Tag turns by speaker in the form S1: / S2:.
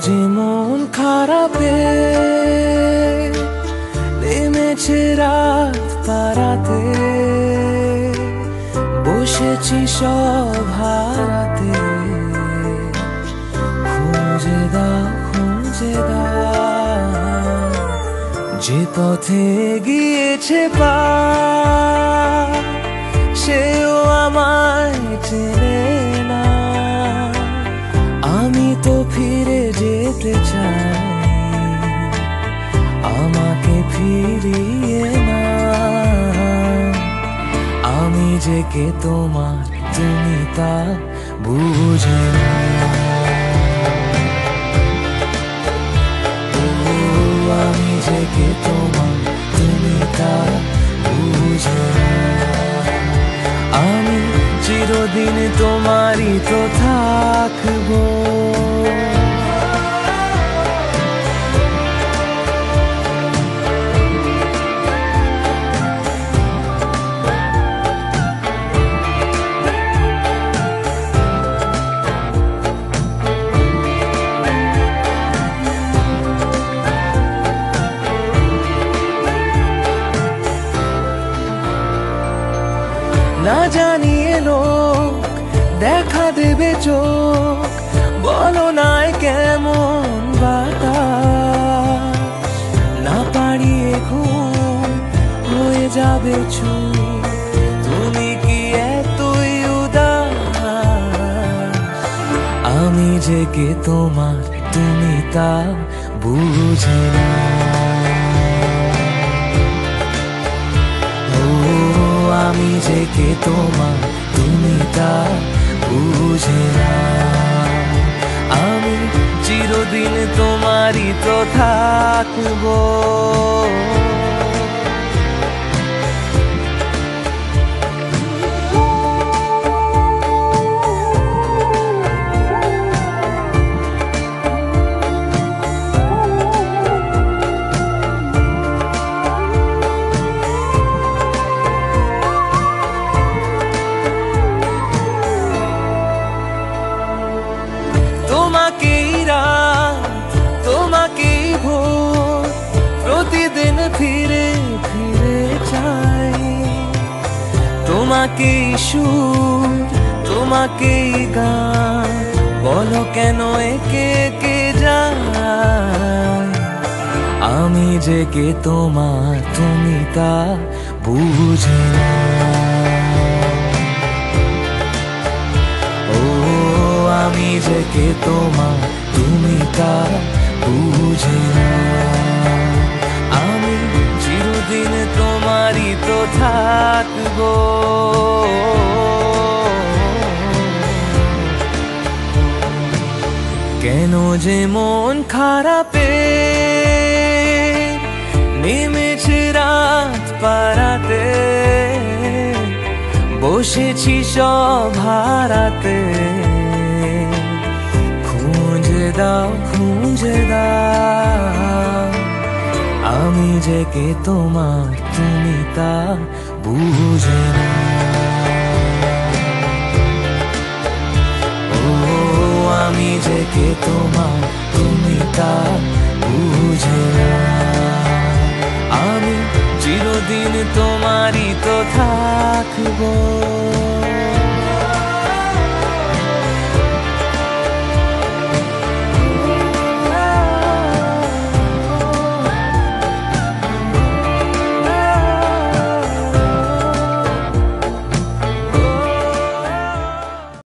S1: যে মন খারাপে নেমেছে রাত পারাতে, বসেছি সব হারাতে। খুঁজে দাও খুঁজে দাও, যে পথে গিয়েছে পা সেও আমায় চেনে না। আমি তো ফিরে যেতে চাই, আমাকে ফিরিয়ে না। আমি যে কে তোমার, তুমি তা বুঝে না। আমি যে কে তোমার, তুমি তা বুঝে না। আমি চিরদিন তোমারই তো থাকবো। না জানিয়ে লোক দেখা দেবে চোখ, বলো নাই কেমন বাতাস। না পারিয়ে ঘুম হয়ে যাবে চুপ, তুমি কি এতই উদাস। আমি যে কে তোমার, তুমি তা বুঝে না। আমি যে কে তোমার, তুমি তা বুঝে না। আমি চিরদিন তোমারই তো থাকবো। তোমাকেই রাত, তোমাকেই ভোর, প্রতিদিন ফিরে ফিরে চাই। তোমাকেই সুর, তোমাকেই গান, বলো কেন একে একে যায়। আমি যে কে তোমার, তুমি তা বুঝে না। আমি যে কে তোমার, তুমি তা বুঝে না। আমি চিরদিন তোমারই তো থাকবো। কেন যে মন খারাপে নেমেছে রাত পারাতে, বসেছি সব হারাতে। খুঁজে দাও খুঁজে দাও, আমি যে কে তোমার, তুমি তা বুঝে না। আমি যে কে তোমার, তুমি তা বুঝে না। আমি চিরদিন তোমারই তো থাকবো।